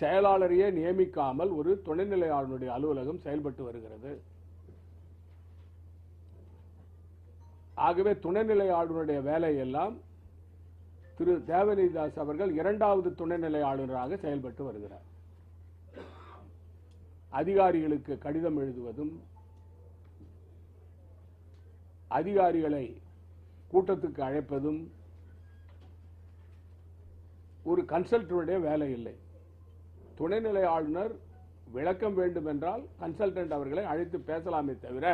செயலாளரையே நியமிக்காமல் ஒரு துணைநிலை ஆளுநருடைய அலுவலகம் செயல்பட்டு வருகிறது. ஆகவே துணைநிலை ஆளுநருடைய வேலையெல்லாம் திரு தேவநீதாஸ் அவர்கள் இரண்டாவது துணைநிலை ஆளுநராக செயல்பட்டு வருகிறார். அதிகாரிகளுக்கு கடிதம் எழுதுவதும் அதிகாரிகளை கூட்டத்துக்கு அழைப்பதும் ஒரு கன்சல்டன்ட்டுடைய வேலை இல்லை. துணைநிலை ஆளுநர் விளக்கம் வேண்டும் என்றால் கன்சல்டன்ட் அவர்களை அழைத்து பேசலாமே தவிர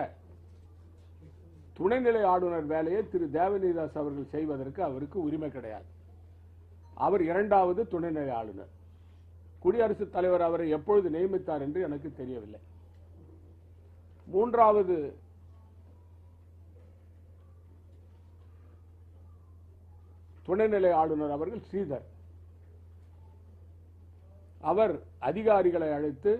துணைநிலை ஆளுநர் வேலையை திரு தேவநீதாஸ் அவர்கள் செய்வதற்கு அவருக்கு உரிமை கிடையாது. அவர் இரண்டாவது துணைநிலை ஆளுநர். குடியரசுத் தலைவர் அவரை எப்பொழுது நியமித்தார் என்று எனக்கு தெரியவில்லை. மூன்றாவது துணைநிலை ஆளுநர் அவர்கள் ஸ்ரீதர். அவர் அதிகாரிகளை அழைத்து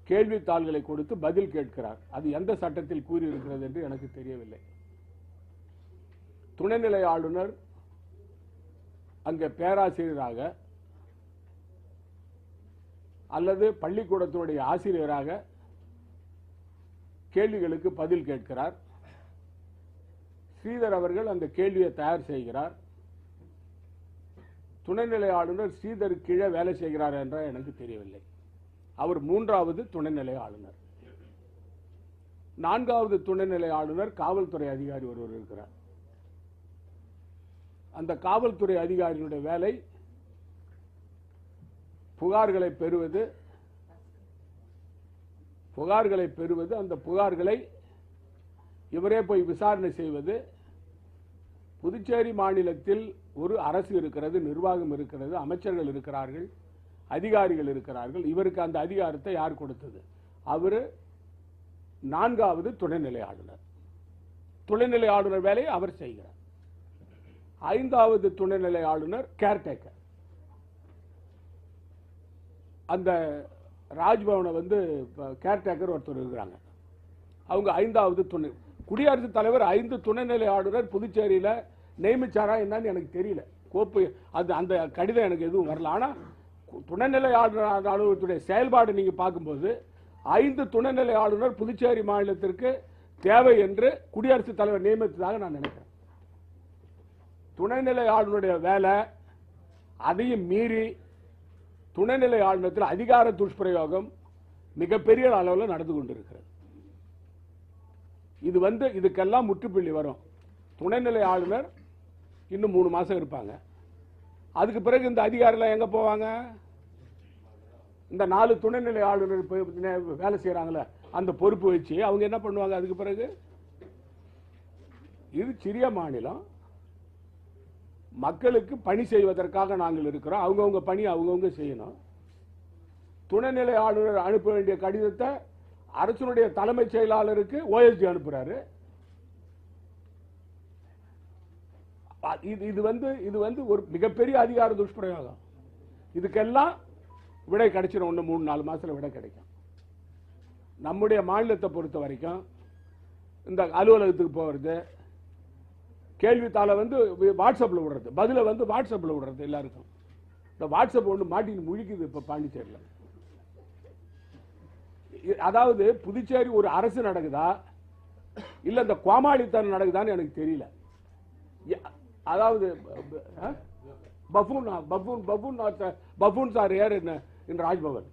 கேள்வித்தாள்களை கொடுத்து பதில் கேட்கிறார். அது எந்த சட்டத்தில் கூறியிருக்கிறது என்று எனக்கு தெரியவில்லை. துணைநிலை ஆளுநர் அங்கே பேராசிரியராக அல்லது பள்ளிக்கூடத்தினுடைய ஆசிரியராக கேள்விகளுக்கு பதில் கேட்கிறார். ஸ்ரீதர் அவர்கள் அந்த கேள்வியை தயார் செய்கிறார். துணைநிலை ஆளுநர் ஸ்ரீதர் கீழே வேலை செய்கிறார் என்ற எனக்கு தெரியவில்லை. அவர் மூன்றாவது துணைநிலை ஆளுநர். நான்காவது துணைநிலை ஆளுநர் காவல்துறை அதிகாரி ஒருவர் இருக்கிறார். அந்த காவல்துறை அதிகாரியுடைய வேலை புகார்களை பெறுவது, அந்த புகார்களை இவரே போய் விசாரணை செய்வது. புதுச்சேரி மாநிலத்தில் ஒரு அரசு இருக்கிறது, நிர்வாகம் இருக்கிறது, அமைச்சர்கள் இருக்கிறார்கள், அதிகாரிகள் இருக்கிறார்கள். இவருக்கு அந்த அதிகாரத்தை யார் கொடுத்தது? அவரு நான்காவது துணைநிலை ஆளுநர். துணைநிலை ஆளுநர் வேலையை அவர் செய்கிறார். ஐந்தாவது துணைநிலை ஆளுநர் கேர்டேக்கர். அந்த ராஜ்பவனை கேர்டேக்கர் ஒருத்தர் இருக்கிறாங்க. அவங்க ஐந்தாவது துணை. குடியரசுத் தலைவர் 5 துணைநிலை ஆளுநர் புதுச்சேரியில நியமிச்சாரா என்னன்னு எனக்கு தெரியல. கோப்பு அந்த கடிதம் எனக்கு எதுவும் வரல. ஆனா துணைநிலை ஆளுநர் அலுவலகத்துடைய செயல்பாடு நீங்க பார்க்கும்போது 5 துணைநிலை ஆளுநர் புதுச்சேரி மாநிலத்திற்கு தேவை என்று குடியரசுத் தலைவர் நியமித்ததாக நான் நினைக்கிறேன். துணைநிலை ஆளுநருடைய வேலை அதையும் மீறி துணைநிலை ஆளுநத்தில் அதிகார துஷ்பிரயோகம் மிகப்பெரிய அளவில் நடந்து கொண்டிருக்கிறது. இதுக்கெல்லாம் முற்றுப்புள்ளி வரும். துணைநிலை ஆளுநர் இன்னும் 3 மாசம் இருப்பாங்க. அதுக்கு பிறகு இந்த அதிகாரிகள் எங்க போவாங்க? இந்த 4 துணைநிலை ஆளுநர் வேலை செய்யறாங்களே அந்த பொறுப்பு வச்சு அவங்க என்ன பண்ணுவாங்க? அதுக்கு பிறகு இது சிறிய மாநிலம், மக்களுக்கு பணி செய்வதற்காக நாங்கள் இருக்கிறோம். அவங்கவுங்க பணி அவங்கவுங்க செய்யணும். துணைநிலை ஆளுநர் அனுப்ப வேண்டிய கடிதத்தை அரசுடைய தலைமைச் செயலாளருக்கு ஓஎஸ்டி அனுப்புறாரு. இது ஒரு மிகப்பெரிய அதிகார துஷ்பிரயோகம். இதுக்கெல்லாம் விடை கிடைச்சிடும். 3-4 மாசத்துல விடை கிடைக்கும். நம்முடைய மாநிலத்தை பொறுத்த வரைக்கும் இந்த அலுவலகத்துக்கு போறது, கேள்வித்தாளை வாட்ஸ்அப்ல விடுறது, பதில வாட்ஸ்அப்ல விடுறது எல்லாருக்கும். இந்த வாட்ஸ்அப் ஒன்று மாட்டின்னு முழிக்குது இப்ப பாண்டிச்சேரியில். அதாவது புதுச்சேரி ஒரு அரசு நடக்குதா இல்ல இந்த கோமாளித்தனம் நடக்குதான்னு எனக்கு தெரியல. அதாவது பஃபூன்ஸ் ஆர் ஹியர் இன் ராஜ்பவன்.